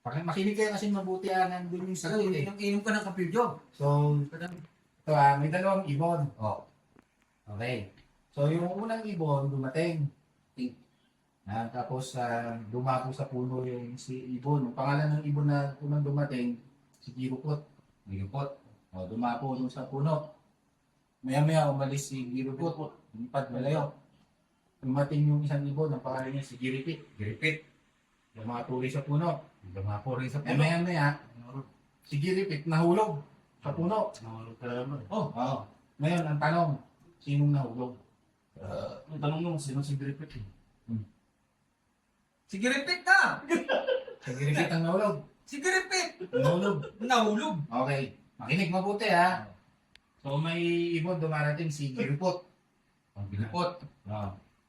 Makinig kayo kasi mabuti nandun yung sagot eh. Inom ka ng kapilyo. So, ito may dalawang ibon. Oh. Okay. So, yung unang ibon dumating. Tapos, dumapo sa puno yung si ibon. Yung pangalan ng ibon na unang dumating, si Girupot. Nilipot. O, dumapo dun sa puno. Maya-maya umalis si Girupot. Lumipad malayo. Dumating yung isang ibon, ang pangalan niya si Giripit. Giripit. Dumaturi sa puno. Dumapo rin sa puno. Maya-maya, si Giripit nahulog sa puno. Nahulog ka naman. Oh, oo. Ngayon, ang tanong, sinong nahulog? Ang tanong mo, sino si Giripit eh? Si Giripit na! Si Giripit ang nahulog. Si Giripit! Nahulog. Nahulog! Okay. Makinig mabuti ha. So may ibon dumarating si Giripot. Ang Giripot.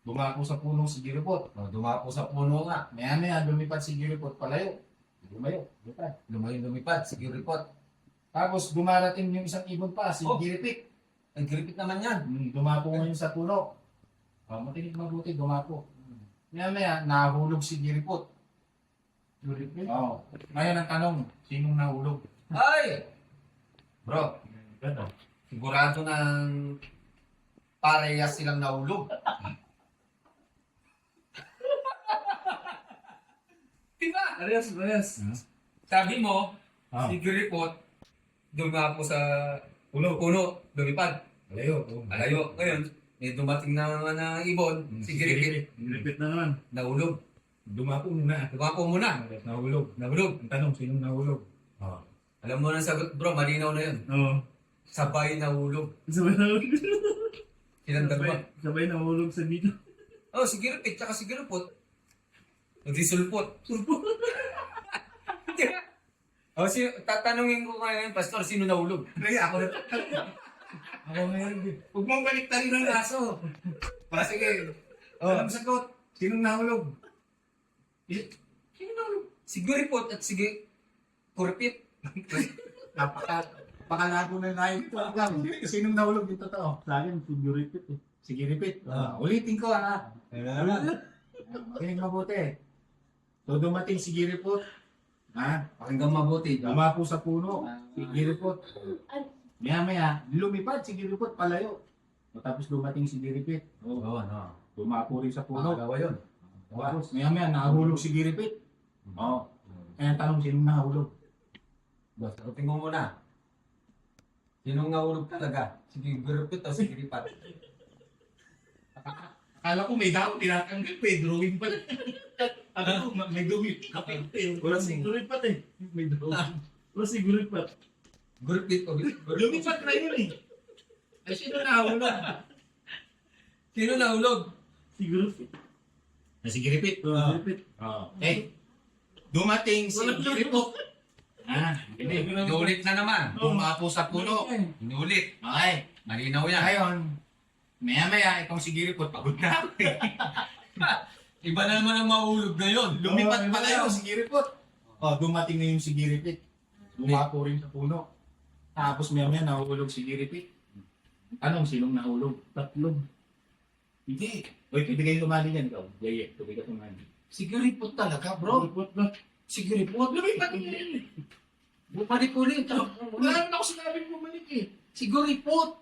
Dumapo sa puno si Giripot. Dumapo sa puno nga. Maya-maya lumipad si Giripot palayo. Lumayo. Lumipad. Lumipad si Giripot. Tapos dumarating yung isang ibon pa, si Oh. Giripit. Ang Giripit naman yan. Dumapo ngayon sa puno. Makinig mabuti, dumapo. Maya-maya, nahulog si Giripot. Giripit? Oo. Ngayon ang tanong, sinong nahulog? Ay! Bro, sigurado ng parehas silang nahulog. Diba? Parehas. Sabi mo, si Giripot, dumapo sa puno, lumipad. Malayo. Alayo. Ngayon, may dumating na ibon, si Giripit, Repeat na naman. nahulog. Dumapo muna. Dumapo muna. Nahulog. Nahulog. Ang tanong, sinong nahulog? Alam mo na sagot, bro, malinaw na yun. Oo. Sabay nahulog. Sabay nahulog. Silang dalawa. Sabay nahulog sa dito. Oh, si Giripit, tsaka si Giripot. Nagsisulpot. Sulpot. Oh, tatanungin ko ngayon, Pastor, sino nahulog? Kaya ako na. Ako ngayon. Huwag mong baliktarin ng aso. Sige. Alam sagot. Sinong nahulog? Sino nahulog? Si Giripot at si Kurpit. Napakalago na na ito. Sinong nahulog yung totoo? Sa akin, figurative eh. Si Giripit. Ulitin ko ha. Makinig mabuti. So dumating si Giripot. Pakinggan mabuti. Dumapo sa puno. Si Giripot. Maya-maya, lumipad si Giripot palayo. Tapos dumating si Giripit. Oo, no. Dumapo rin sa puno. Dalawa yun. Tapos maya-maya, nahulog si Giripit. Oo. Kaya tanong, sinong nahulog? Boss, sagutin mo muna. Sinong nahulog talaga? Si Giripit o si Giripat? Akala ko may daw tinatanggal pa eh, drawing pala. Ako may drawing. Wala siguripat eh. May daw. Wala siguripat. Giripit o Lumipat na yun eh. Ay, sino nahulog? Sino nahulog? Siguripat. Si Giripit. Repeat. Eh, dumating si Giripot. Hindi. Inulit na naman. Dumapo sa puno. Inulit. Okay. Malinaw yan. Ngayon, maya-maya, itong si Giripot, pagod na. Iba na naman ang mahulog na yun. Lumipat pala yun si Giripot. Dumating na yung si Giripit. Dumapo rin sa puno. Tapos maya-maya, nahulog si Giripit. Anong sinong nahulog? Tatlong. Hindi. Uy, pwede kayo tumali yan. Ikaw, Yeye, pwede ka tumali. Si Giripot talaga, bro. Report na. Si Giripot. Lumipat na yun. Bumalik ulit. Wala naman ako sinabing bumalik eh. Si Giripot.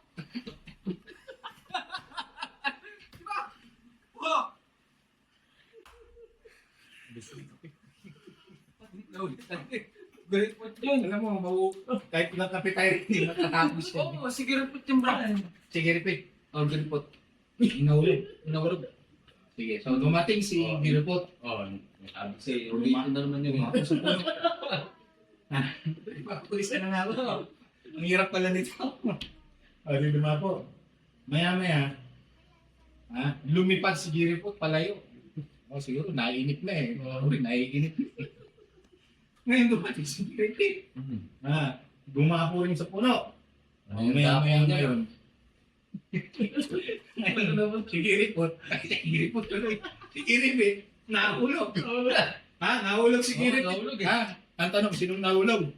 Giripot yun. Alam mo, kahit ilang kape tayo, hindi matatapos yan. Oo, si Giripot yung bro. Si Giripit. Oh, Giripot. Inahulog. Nahulog. Sige, so dumating si Giripot. Sabi sa'yo, ulitin na naman yun. Pulis na nga ako. Ang hirap pala nito. Di dumapo. Maya-maya, lumipad si Giripot palayo. Siguro naiinip na eh. Naiinip. Ngayon dumating si Giripit. Dumapo rin sa puno. Maya-maya ngayon. Ngayon naman si Giripot. Giripot tuloy. Si Giripit, nahulog. Nahulog si Giripit. Nahulog eh. Ang tanong, sinong nahulog?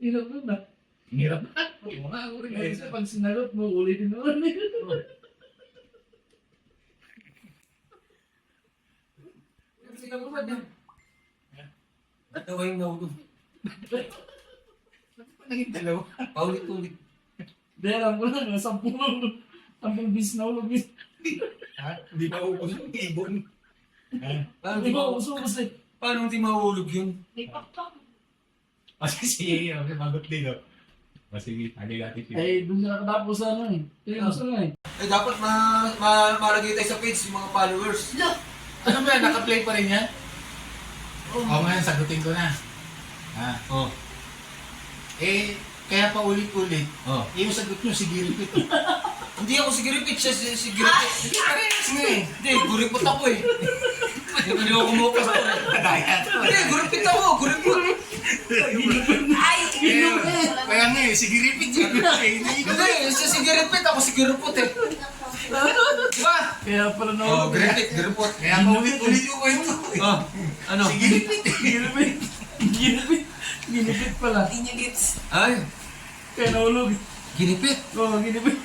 Hirap na. Hirap na. Mga ako rin. Kasi pag sinagot mo, ulitin naman. At ako yung nahulog. Naging dalawa. Paulit-ulit. Hindi, alam ko lang. 10 bis na ulog yun. Ha? Hindi pa upos yung ibon. Ha? Paano Hindi di ba ma- uso kasi? paano di mahulog yun? Kasi sige, magot din, no? O sige, tagay natin siya. Eh, doon na nakatapos sa ano eh. Kaya gusto nga eh. Eh, dapat malagay tayo sa page yung mga followers. Ano ba yan? Naka-play pa rin yan? Oo ngayon, sagutin ko na. Ha? Oh. Eh, kaya pa ulit-ulit. Oh. Yung sagot nyo, si Giripit. Hindi ako si Giripit, siya si Giripit. Hindi ka rin, sige. Hindi, Guripot ako eh. Hindi ako kumukas ko eh. Kaya to. Hindi, Guripit ako, Guripot. Kaya nga eh, si Giripit yun. Hindi, siya si Giripit, ako si Guripot eh. Diba? Kaya pala na Oh, Giripit, Guripot. Kaya pa ulit-ulit yung kwento. Oh, ano? Si Giripit. Ginipit. Ginipit. Ginipit pala. Ay, Kaya nahulog. Giripit. Oo, ginipit.